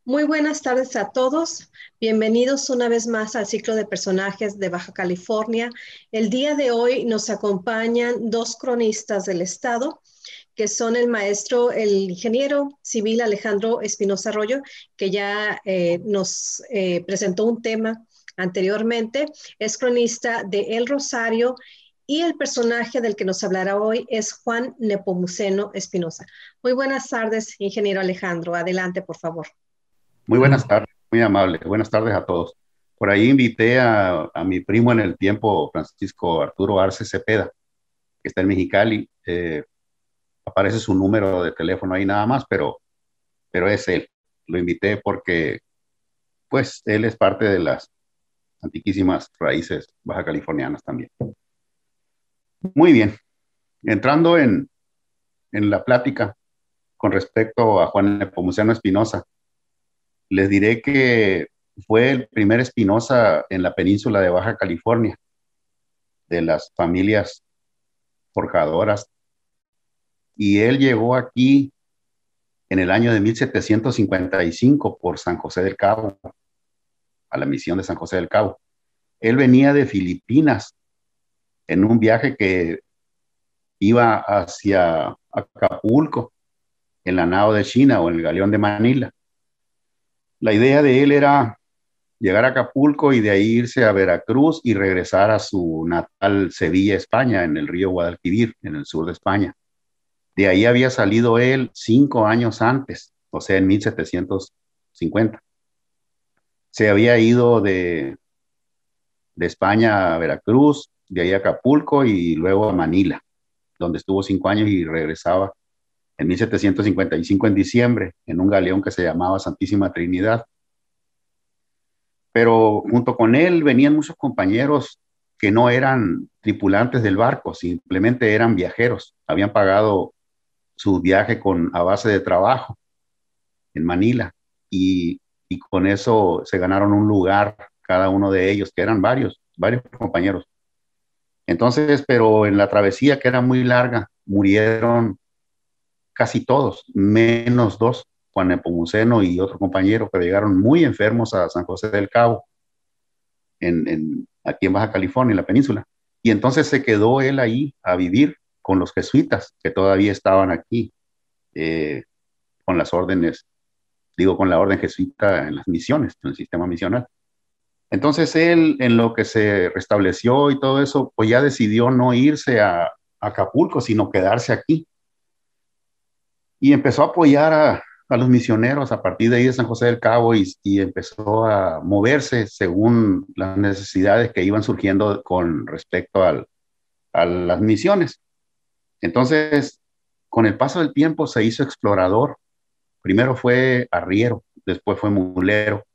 Muy buenas tardes a todos. Bienvenidos una vez más al ciclo de personajes de Baja California. El día de hoy nos acompañan dos cronistas del estado, que son el ingeniero civil Alejandro Espinosa Arroyo, que ya nos presentó un tema anteriormente. Es cronista de El Rosario y el personaje del que nos hablará hoy es Juan Nepomuceno Espinosa. Muy buenas tardes, ingeniero Alejandro. Adelante, por favor. Muy buenas tardes, muy amable. Buenas tardes a todos. Por ahí invité a mi primo en el tiempo, Francisco Arturo Arce Cepeda, que está en Mexicali. Aparece su número de teléfono ahí nada más, pero es él. Lo invité porque, pues, él es parte de las antiquísimas raíces baja californianas también. Muy bien. Entrando en la plática con respecto a Juan Nepomuceno Espinosa, les diré que fue el primer Espinosa en la península de Baja California, de las familias forjadoras, y él llegó aquí en el año de 1755 por San José del Cabo, a la misión de San José del Cabo. Él venía de Filipinas en un viaje que iba hacia Acapulco, en la nao de China o en el galeón de Manila. La idea de él era llegar a Acapulco y de ahí irse a Veracruz y regresar a su natal Sevilla, España, en el río Guadalquivir, en el sur de España. De ahí había salido él 5 años antes, o sea, en 1750. Se había ido de España a Veracruz, de ahí a Acapulco y luego a Manila, donde estuvo 5 años y regresaba en 1755 en diciembre, en un galeón que se llamaba Santísima Trinidad. Pero junto con él venían muchos compañeros que no eran tripulantes del barco, simplemente eran viajeros. Habían pagado su viaje a base de trabajo en Manila y con eso se ganaron un lugar cada uno de ellos, que eran varios compañeros. Entonces, pero en la travesía que era muy larga, murieron casi todos, menos dos, Juan Nepomuceno y otro compañero, que llegaron muy enfermos a San José del Cabo, aquí en Baja California, en la península. Y entonces se quedó él ahí a vivir con los jesuitas que todavía estaban aquí, eh, con las órdenes, digo, con la orden jesuita en las misiones, en el sistema misional. Entonces él, en lo que se restableció y todo eso, pues ya decidió no irse a Acapulco, sino quedarse aquí. Y empezó a apoyar a los misioneros a partir de ahí de San José del Cabo y empezó a moverse según las necesidades que iban surgiendo con respecto a las misiones. Entonces, con el paso del tiempo se hizo explorador. Primero fue arriero, después fue mulero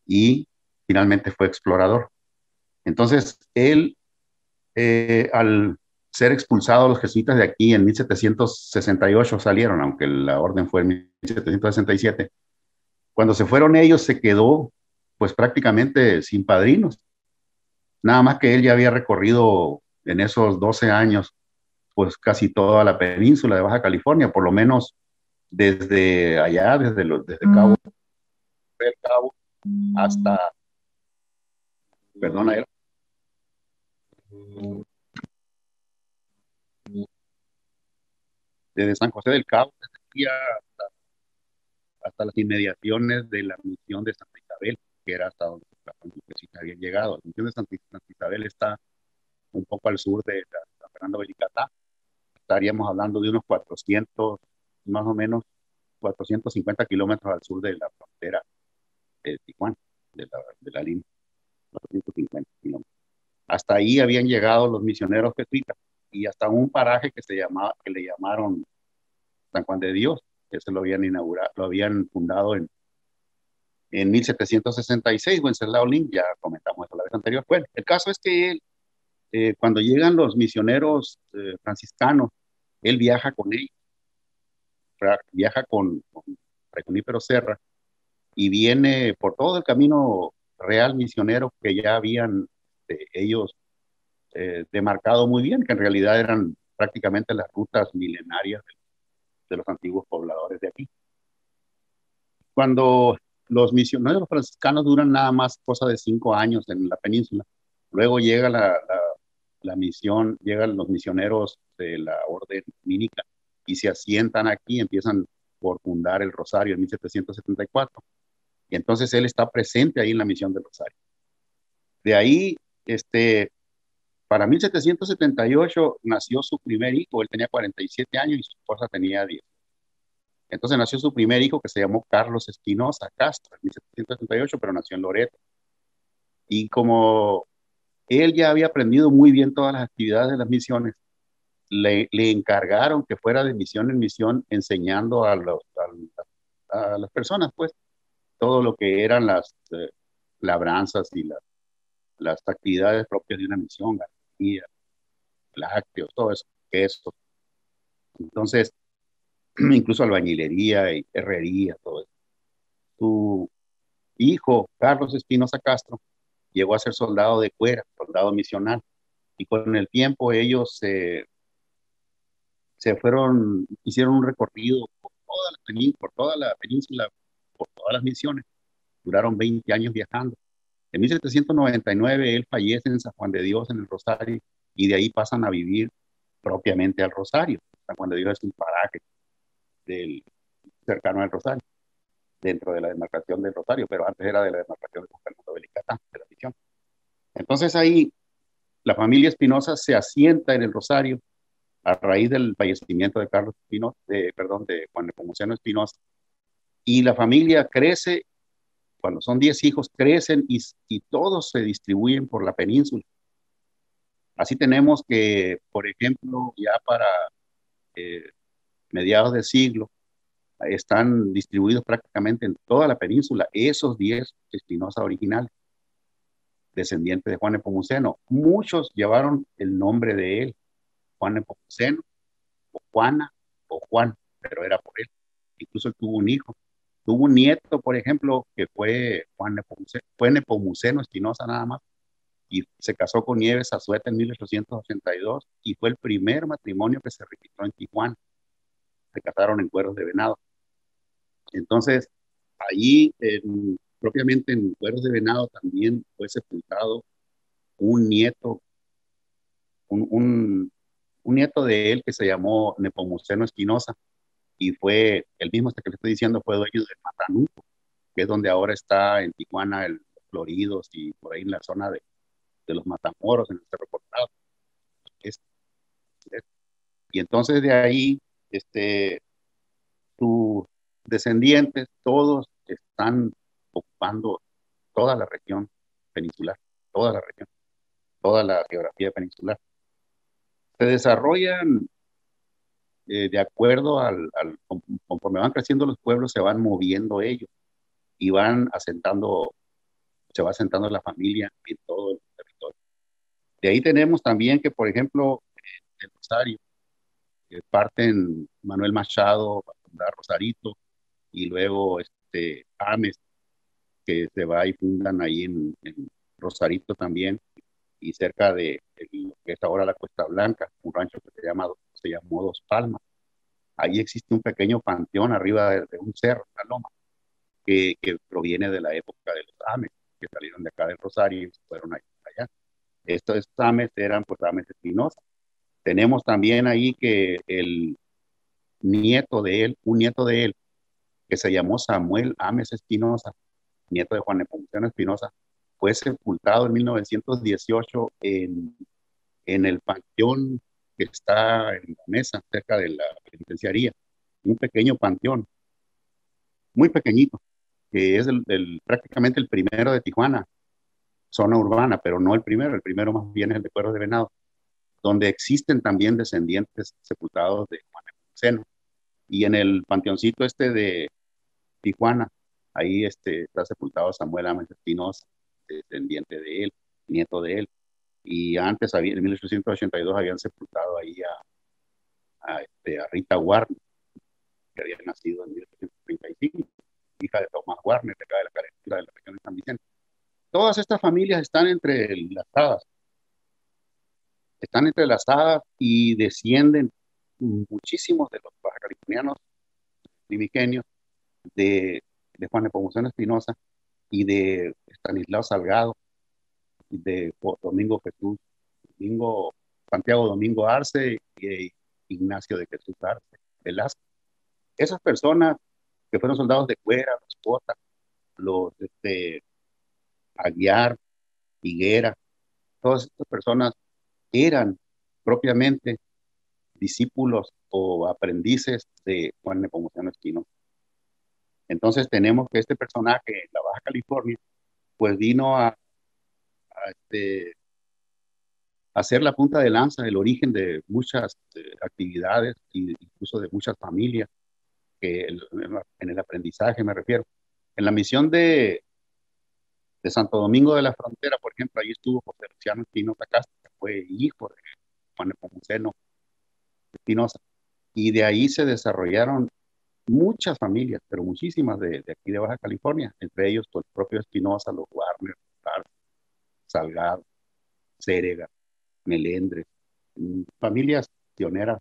y finalmente fue explorador. Entonces, él, al ser expulsados los jesuitas de aquí en 1768 salieron, aunque la orden fue en 1767. Cuando se fueron ellos, se quedó pues prácticamente sin padrinos. Nada más que él ya había recorrido en esos 12 años pues casi toda la península de Baja California, por lo menos desde allá, desde Cabo, Cabo hasta, perdona, desde San José del Cabo, desde hasta las inmediaciones de la misión de Santa Isabel, que era hasta donde la Francisca había llegado. La misión de Santa Isabel está un poco al sur de San Fernando de Licatá. Estaríamos hablando de unos 400, más o menos 450 kilómetros al sur de la frontera de Tijuana, de la línea, 450 kilómetros. Hasta ahí habían llegado los misioneros jesuitas y hasta un paraje que le llamaron San Juan de Dios, que se lo habían inaugurado, lo habían fundado en 1766, Wenceslao Lin, ya comentamos eso la vez anterior. Bueno, el caso es que él, cuando llegan los misioneros franciscanos, él viaja con ellos, viaja con Fray Junípero Serra y viene por todo el camino real misionero que ya habían ellos demarcado muy bien, que en realidad eran prácticamente las rutas milenarias de los antiguos pobladores de aquí. Cuando los misioneros franciscanos duran nada más cosa de 5 años en la península. Luego llega la misión, llegan los misioneros de la orden dominica y se asientan aquí, empiezan por fundar el Rosario en 1774. Y entonces él está presente ahí en la misión del Rosario. De ahí, para 1778 nació su primer hijo, él tenía 47 años y su esposa tenía 10. Entonces nació su primer hijo que se llamó Carlos Espinosa Castro en 1778, pero nació en Loreto. Y como él ya había aprendido muy bien todas las actividades de las misiones, le encargaron que fuera de misión en misión enseñando a las personas, pues, todo lo que eran las labranzas y las actividades propias de una misión, ganadería, lácteos, todo eso, queso. Entonces, incluso albañilería y herrería, todo eso. Su hijo, Carlos Espinosa Castro, llegó a ser soldado de cuera, soldado misional, y con el tiempo ellos se fueron, hicieron un recorrido por toda la península, por todas las misiones, duraron 20 años viajando. En 1799 él fallece en San Juan de Dios, en el Rosario, y de ahí pasan a vivir propiamente al Rosario. San Juan de Dios es un paraje del, cercano al Rosario, dentro de la demarcación del Rosario, pero antes era de la demarcación de San Fernando de Licatán, de la misión. Entonces ahí la familia Espinosa se asienta en el Rosario a raíz del fallecimiento de Carlos Espinosa, de Juan Nepomuceno Espinosa, y la familia crece, cuando son 10 hijos, crecen y todos se distribuyen por la península. Así tenemos que, por ejemplo, ya para eh, mediados del siglo, están distribuidos prácticamente en toda la península esos 10 Espinosa originales, descendientes de Juan Nepomuceno. Muchos llevaron el nombre de él, Juan Nepomuceno, o Juana, o Juan, pero era por él. Incluso él tuvo un hijo. Tuvo un nieto, por ejemplo, que fue Juan Nepomuceno, fue Nepomuceno Espinosa nada más, y se casó con Nieves Azueta en 1882 y fue el primer matrimonio que se registró en Tijuana. Se casaron en Cueros de Venado. Entonces, allí, propiamente en Cueros de Venado, también fue sepultado un nieto, un, un, un nieto de él que se llamó Nepomuceno Espinosa, y fue el mismo que le estoy diciendo, fue dueño de Matanuco, que es donde ahora está en Tijuana, el Floridos y por ahí en la zona de los Matamoros, en el Cerro Cortado. Es, es, y entonces de ahí, sus descendientes, todos están ocupando toda la región peninsular, toda la región, toda la geografía peninsular. Se desarrollan de acuerdo conforme van creciendo los pueblos, se van moviendo ellos y van asentando, se va asentando la familia en todo el territorio. De ahí tenemos también que, por ejemplo, el Rosario, parten Manuel Machado a fundar Rosarito y luego Ames, que se va y fundan ahí en Rosarito también, y cerca de lo que es ahora la Cuesta Blanca, un rancho que se llamó Dos Palmas. Ahí existe un pequeño panteón arriba de un cerro, una loma, que proviene de la época de los Ames, que salieron de acá del Rosario y se fueron allá. Estos Ames eran pues Ames Espinosa. Tenemos también ahí que el nieto de él, un nieto de él, que se llamó Samuel Ames Espinosa, nieto de Juan Nepomuceno Espinosa, fue sepultado en 1918 en el panteón que está en la mesa, cerca de la penitenciaría. Un pequeño panteón, muy pequeñito, que es prácticamente el primero de Tijuana, zona urbana, pero no el primero más bien es el de Cueros de Venado, donde existen también descendientes sepultados de Juan Nepomuceno. Y en el panteoncito de Tijuana, ahí está sepultado Samuel Ames Espinosa, descendiente de él, nieto de él. Y antes, en 1882, habían sepultado ahí a Rita Warner, que había nacido en 1835, hija de Tomás Warner, de acá de la Calentura de la región de San Vicente. Todas estas familias están entrelazadas y descienden muchísimos de los baja californianos primigenios de de Juan Nepomuceno Espinosa y de Estanislao Salgado, y de Domingo Jesús, Santiago Domingo Arce y Ignacio de Jesús Arce Velasco. Esas personas que fueron soldados de Cuera, los Cota, los Aguiar, Higuera, todas estas personas eran propiamente discípulos o aprendices de Juan Nepomuceno Espinosa. Entonces tenemos que este personaje en la Baja California, pues vino a ser la punta de lanza, el origen de muchas actividades e incluso de muchas familias, que en el aprendizaje me refiero. En la misión de Santo Domingo de la Frontera, por ejemplo, ahí estuvo José Luciano Espinosa Castro, que fue hijo de Juan Nepomuceno Espinosa, y de ahí se desarrollaron muchas familias, pero muchísimas de aquí de Baja California, entre ellos pues, el propio Espinosa, los Warner, Salgado, Cérega, Melendres, familias pioneras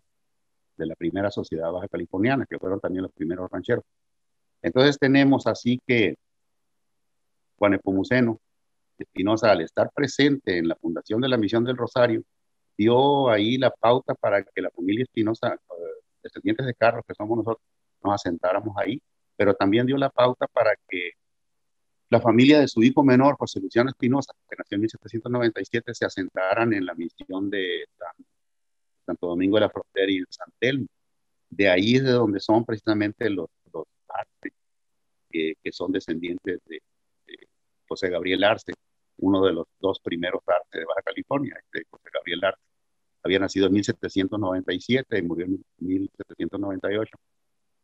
de la primera sociedad baja californiana, que fueron también los primeros rancheros. Entonces tenemos así que Juan Nepomuceno Espinosa, al estar presente en la fundación de la Misión del Rosario, dio ahí la pauta para que la familia Espinosa, descendientes de Carlos, que somos nosotros, nos asentáramos ahí, pero también dio la pauta para que la familia de su hijo menor, José Luciano Espinosa, que nació en 1797, se asentaran en la misión de Santo Domingo de la Frontera y en San Telmo. De ahí es de donde son precisamente los Arce, que son descendientes de José Gabriel Arce, uno de los dos primeros Arce de Baja California. José Gabriel Arce había nacido en 1797 y murió en 1798.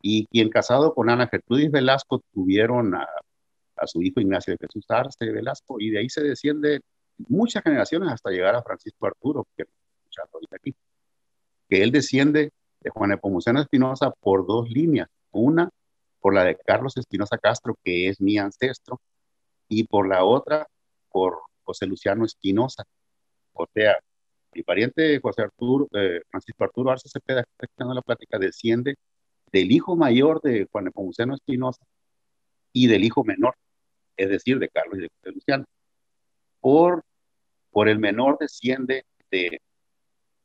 Y quien casado con Ana Gertrudis Velasco tuvieron a su hijo Ignacio de Jesús Arce Velasco, y de ahí se desciende muchas generaciones hasta llegar a Francisco Arturo, que escuchando ahorita aquí, que él desciende de Juan Nepomuceno Espinosa por dos líneas. Una, por la de Carlos Espinosa Castro, que es mi ancestro, y por la otra, por José Luciano Espinosa. O sea, mi pariente José Arturo, Francisco Arturo Arce Cepeda, que está escuchando la plática, desciende del hijo mayor de Juan Nepomuceno Espinosa y del hijo menor, es decir, de Carlos y de José Luciano. Por, por el menor desciende de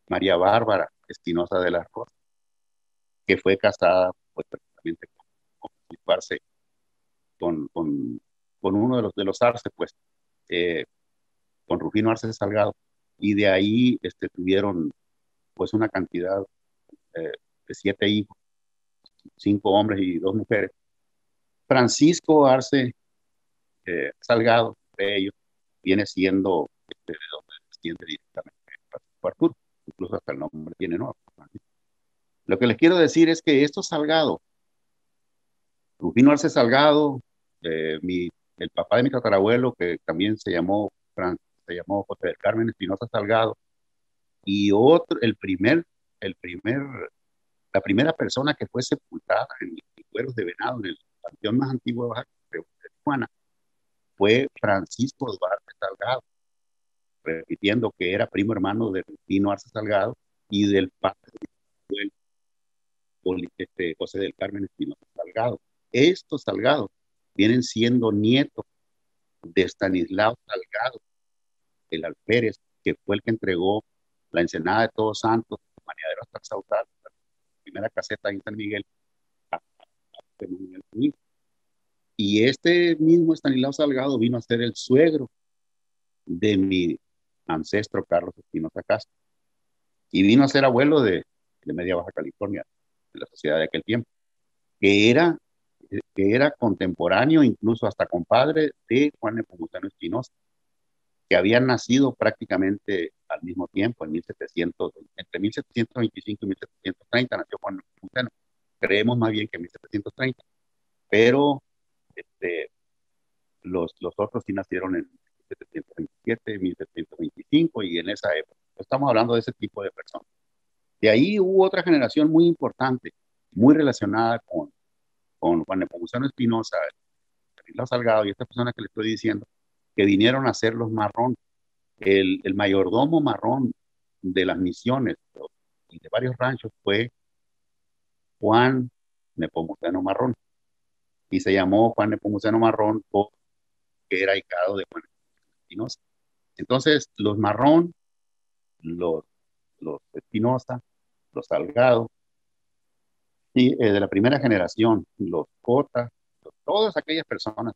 María Bárbara Espinosa de las Rosas, que fue casada pues precisamente con Arce, con uno de los Arce, pues, con Rufino Arce Salgado, y de ahí tuvieron pues una cantidad de 7 hijos, 5 hombres y 2 mujeres. Francisco Arce Salgado, de ellos, viene siendo de donde desciende directamente Francisco Arturo, incluso hasta el nombre tiene, ¿no? Lo que les quiero decir es que estos Salgado, Rufino Arce Salgado, el papá de mi tatarabuelo, que también se llamó José del Carmen Espinosa Salgado, y otro, el primer, la primera persona que fue sepultada en cueros de venado en el panteón más antiguo de Baja de Tijuana fue Francisco Duarte Salgado, repitiendo que era primo hermano de Rufino Arce Salgado y del padre del José del Carmen Espinosa Salgado. Estos Salgados vienen siendo nietos de Estanislao Salgado, el alférez, que fue el que entregó la Ensenada de Todos Santos, Maniadero hasta Sautal, la primera caseta en San Miguel, a Miguel Ruiz. Y este mismo Estanislao Salgado vino a ser el suegro de mi ancestro Carlos Espinosa Castro, y vino a ser abuelo de Media Baja California, de la sociedad de aquel tiempo, que era, que era contemporáneo, incluso hasta compadre de Juan Nepomuceno Espinosa, que habían nacido prácticamente al mismo tiempo, en 1700, entre 1725 y 1730 nació Juan Nepomuceno. Creemos más bien que en 1730, pero los otros sí nacieron en 1727, 1725 y en esa época. Estamos hablando de ese tipo de personas. De ahí hubo otra generación muy importante, muy relacionada con Juan Nepomuceno Espinosa, Estanislao Salgado y estas personas que le estoy diciendo, que vinieron a ser los Marrón. El mayordomo Marrón de las misiones y de varios ranchos fue Juan Nepomuceno Marrón. y se llamó Juan Nepomuceno Marrón, porque era ahijado de Juan Espinosa. Entonces, los Marrón, los, los Espinosa, los Salgado, y de la primera generación, los Cota, todas aquellas personas,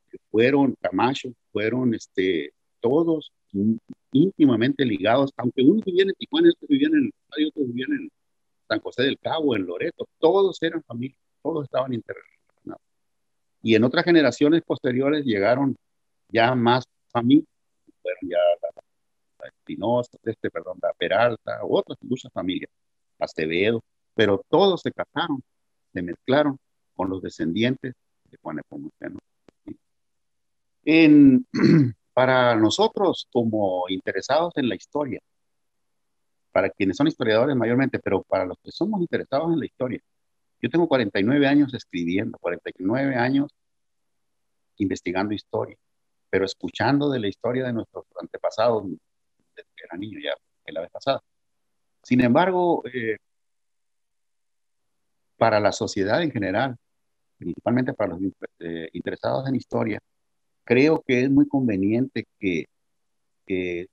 que fueron Camacho, fueron todos íntimamente ligados, aunque unos vivían en Tijuana, otros vivían en San José del Cabo, en Loreto, todos eran familia, todos estaban interrelacionados. Y en otras generaciones posteriores llegaron ya más familias, fueron ya la Espinosa, perdón, la Peralta, otras muchas familias, Acevedo, pero todos se casaron, se mezclaron con los descendientes de Juan Nepomuceno. En, para nosotros, como interesados en la historia, para quienes son historiadores mayormente, pero para los que somos interesados en la historia, yo tengo 49 años escribiendo, 49 años investigando historia, pero escuchando de la historia de nuestros antepasados desde que era niño ya, en la vez pasada. Sin embargo, para la sociedad en general, principalmente para los interesados en historia, creo que es muy conveniente que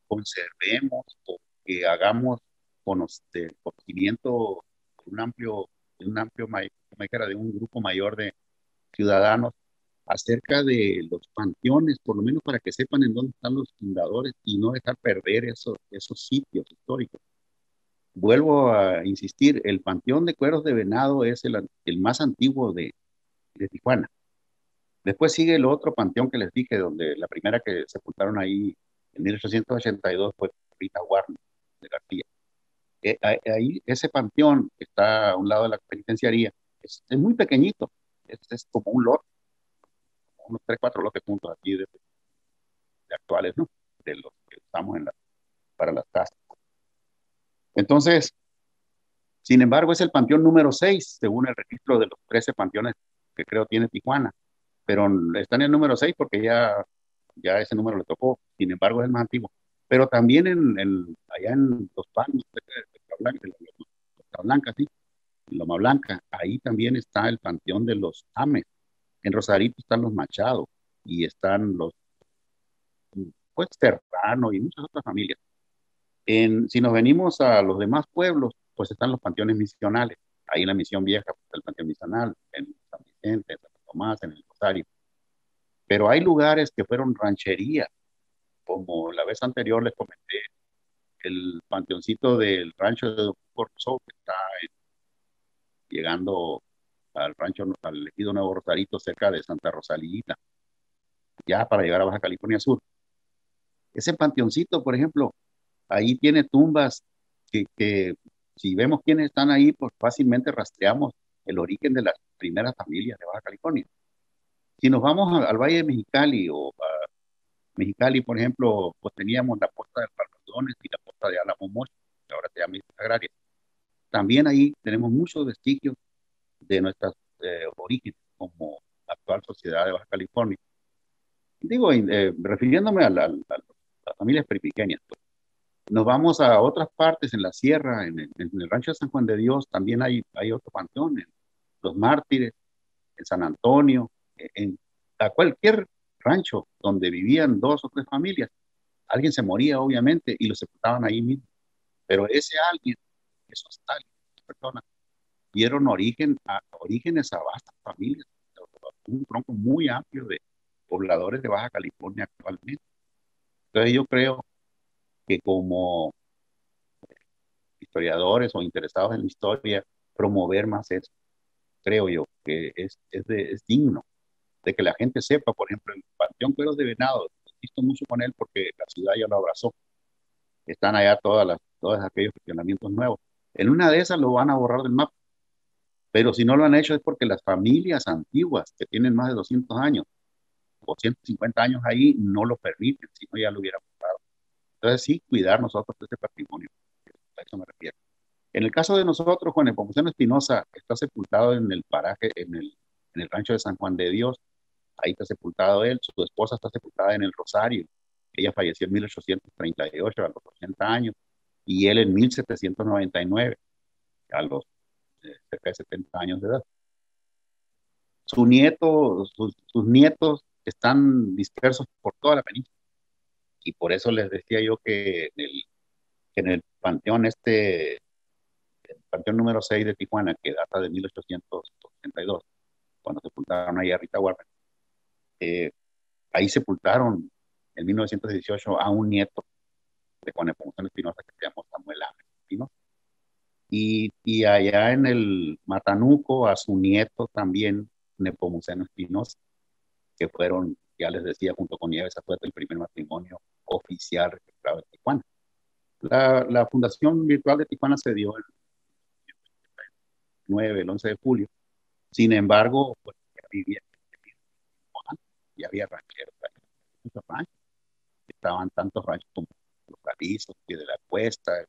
conservemos o que hagamos conocimiento de un amplio de un grupo mayor de ciudadanos acerca de los panteones, por lo menos para que sepan en dónde están los fundadores y no dejar perder esos sitios históricos. Vuelvo a insistir, el Panteón de Cueros de Venado es el más antiguo de Tijuana. Después sigue el otro panteón que les dije, donde la primera que sepultaron ahí en 1882 fue Rita Warner de García. Ahí, ese panteón que está a un lado de la penitenciaría es muy pequeñito, es como un lote, unos 3, 4 lotes juntos aquí de actuales, ¿no? De los que usamos para las casas. Entonces, sin embargo, es el panteón número 6, según el registro de los 13 panteones que creo tiene Tijuana, pero está en el número 6 porque ya ese número le tocó, sin embargo es el más antiguo. Pero también allá en Los Palmos, Costa Blanca, sí, en Loma Blanca, ahí también está el panteón de los Ames. En Rosarito están los Machado y están los, pues, Serrano y muchas otras familias. Si nos venimos a los demás pueblos, pues están los panteones misionales. Ahí en la Misión Vieja pues, está el panteón misional, en San Vicente, en San Tomás, en el Rosario. Pero hay lugares que fueron rancherías, como la vez anterior les comenté, el panteoncito del rancho de Don Corso, que está llegando al rancho, al ejido Nuevo Rosarito, cerca de Santa Rosalita, ya para llegar a Baja California Sur. Ese panteoncito, por ejemplo, ahí tiene tumbas que si vemos quiénes están ahí, pues fácilmente rastreamos el origen de las primeras familias de Baja California. Si nos vamos al Valle de Mexicali o a Mexicali, por ejemplo, pues teníamos la Posta de Palmadones y la Posta de Álamo Mocho, que ahora se llama Agraria. También ahí tenemos muchos vestigios de nuestras orígenes como actual sociedad de Baja California. Digo, refiriéndome a las familias peripequeñas, pues. Nos vamos a otras partes en la sierra, en el rancho de San Juan de Dios, también hay otro panteón, en Los Mártires, en San Antonio, a cualquier rancho donde vivían 2 o 3 familias, alguien se moría obviamente y lo sepultaban ahí mismo. Pero ese alguien, esos alguien, esas personas, dieron orígenes a vastas familias, un tronco muy amplio de pobladores de Baja California actualmente. Entonces yo creo que como historiadores o interesados en la historia, promover más eso, creo yo, que es digno de que la gente sepa, por ejemplo, el Panteón Cueros de Venado, insisto mucho con él porque la ciudad ya lo abrazó, están allá todos aquellos cuestionamientos nuevos. En una de esas lo van a borrar del mapa, pero si no lo han hecho es porque las familias antiguas que tienen más de 200 años o 150 años ahí no lo permiten, si no ya lo hubieran borrado. Entonces sí, cuidar nosotros de este patrimonio, a eso me refiero. En el caso de nosotros, Juan Nepomuceno Espinosa está sepultado en el paraje, en el rancho de San Juan de Dios. Ahí está sepultado él. Su esposa está sepultada en el Rosario. Ella falleció en 1838, a los 80 años, y él en 1799, a los cerca de 70 años de edad. sus nietos están dispersos por toda la península. Y por eso les decía yo que en el panteón el panteón número 6 de Tijuana, que data de 1882, cuando sepultaron ahí a Rita Warren, eh, ahí sepultaron en 1918 a un nieto de Juan Nepomuceno Espinosa que se llamó Samuel Ángel Espinosa. Y allá en el Matanuco a su nieto también, Nepomuceno Espinosa, que fueron, ya les decía, junto con Nieves Azueta, el primer matrimonio oficial registrado en Tijuana. La Fundación Virtual de Tijuana se dio el 11 de julio. Sin embargo, pues, ya vivía ya había rancheros, muchos ranchos. Estaban tantos ranchos como los Calizos, Pie de la Cuesta, el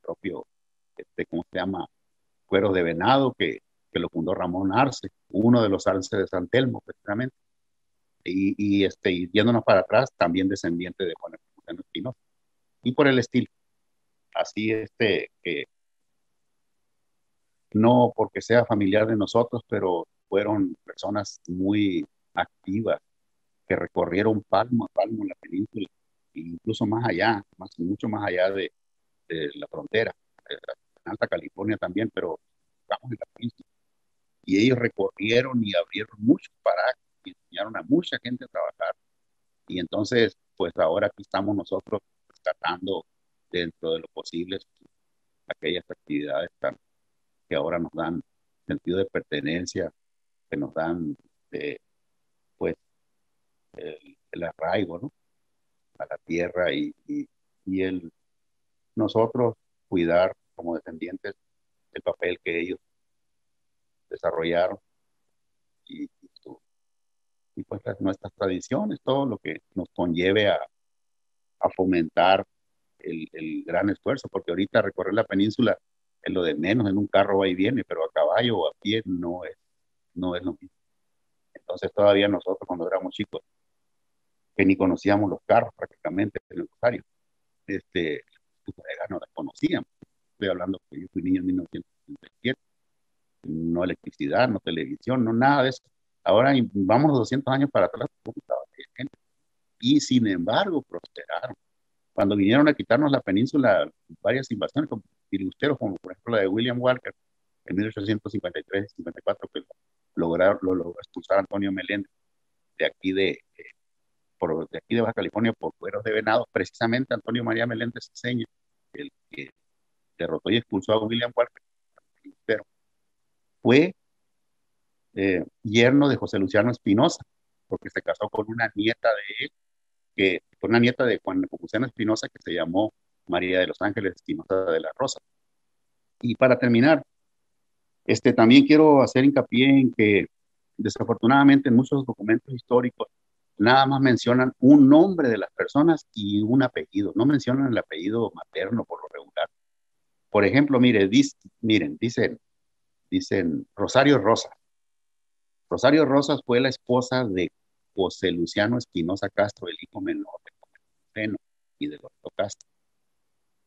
propio, ¿cómo se llama? Cuero de Venado, que lo fundó Ramón Arce, uno de los Arce de San Telmo, precisamente. Y yéndonos para atrás, también descendiente de Juan Espinosa. Y por el estilo. Así, que no porque sea familiar de nosotros, pero fueron personas muy activas que recorrieron palmo a palmo la península, e incluso más allá, mucho más allá de la frontera, en Alta California también, pero estamos en la península. Y ellos recorrieron y abrieron muchos parajes y enseñaron a mucha gente a trabajar. Y entonces, pues ahora aquí estamos nosotros rescatando dentro de lo posible aquellas actividades que ahora nos dan sentido de pertenencia, que nos dan, pues, el arraigo, ¿no? A la tierra y nosotros cuidar como descendientes el papel que ellos desarrollaron y, y, y pues nuestras tradiciones, todo lo que nos conlleve a fomentar el gran esfuerzo, porque ahorita recorrer la península es lo de menos, en un carro va y viene, pero a caballo o a pie no es lo mismo. Entonces todavía nosotros cuando éramos chicos, que ni conocíamos los carros prácticamente en el Rosario, tus colegas no las conocían. Estoy hablando que yo fui niño en 1977, no electricidad, no televisión, no nada de eso. Ahora vamos 200 años para atrás, y sin embargo prosperaron. Cuando vinieron a quitarnos la península, varias invasiones, como filibusteros, como por ejemplo la de William Walker, en 1853-54, que lo logró expulsar Antonio Meléndez de aquí de aquí de Baja California por cueros de venado. Precisamente Antonio María Meléndez Ceseña, el que derrotó y expulsó a William Walker, pero fue yerno de José Luciano Espinosa, porque se casó con una nieta de él, con una nieta de Juan Nepomuceno Espinosa, que se llamó María de los Ángeles Espinosa de la Rosa. Y para terminar, también quiero hacer hincapié en que desafortunadamente en muchos documentos históricos nada más mencionan un nombre de las personas y un apellido, no mencionan el apellido materno por lo regular. Por ejemplo, miren, dicen Rosario Rosas. Rosario Rosas fue la esposa de José Luciano Espinosa Castro, el hijo menor de Juan y de Loreto Castro,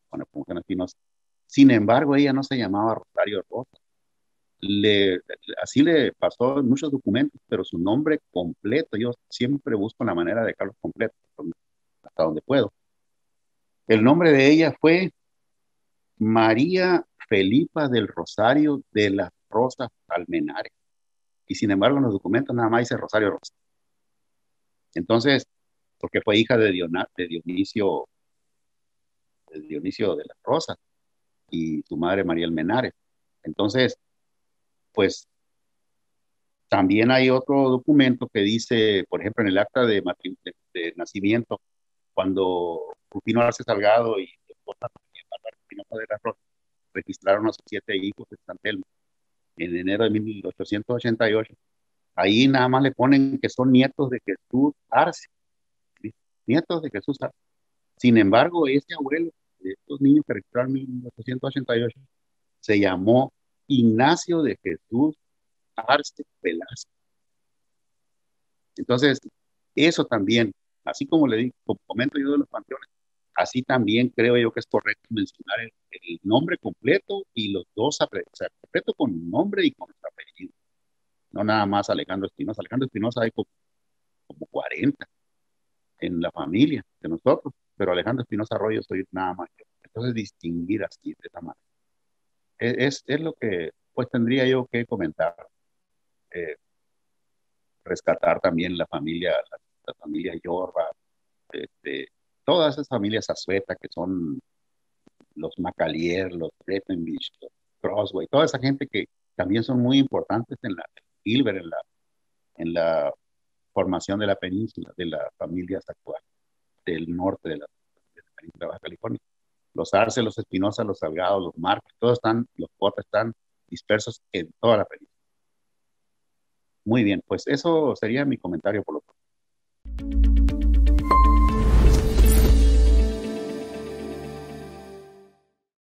Juan Nepomuceno Espinosa. Sin embargo, ella no se llamaba Rosario Rosas. Así le pasó en muchos documentos, pero su nombre completo, yo siempre busco la manera de dejarlo completo, hasta donde puedo. El nombre de ella fue María Felipa del Rosario de las Rosas Almenares. Y sin embargo, en los documentos nada más dice Rosario Rosa. Entonces, porque fue hija de Dionisio de las Rosas y su madre María Almenares. Entonces, pues también hay otro documento que dice, por ejemplo, en el acta de nacimiento, cuando Rufino Arce Salgado y su esposa Espinosa de la Rosa registraron a sus 7 hijos de San Telmo en enero de 1888. Ahí nada más le ponen que son nietos de Jesús Arce, ¿sí? Nietos de Jesús Arce. Sin embargo, ese abuelo de estos niños que registraron en 1888 se llamó Ignacio de Jesús Arce Velázquez. Entonces, eso también, así como le digo, como comento yo de los panteones, así también creo yo que es correcto mencionar el nombre completo y los dos, o sea, completo con nombre y con apellido. no nada más Alejandro Espinosa. Alejandro Espinosa hay como 40 en la familia de nosotros, pero Alejandro Espinosa Arroyo soy nada más yo. Entonces, distinguir así, de esa manera. Es lo que, pues, tendría yo que comentar. Eh, Rescatar también la familia Yorba, este, todas esas familias Azueta, que son los Macalier, los Breckenridge, los Crossway, toda esa gente que también son muy importantes en la Gilbert, en la formación de la península, de las familias actuales del norte de la península de Baja California. Los Arce, los Espinosa, los Salgado, los Márquez, todos están, los Cota están dispersos en toda la península. Muy bien, pues eso sería mi comentario por lo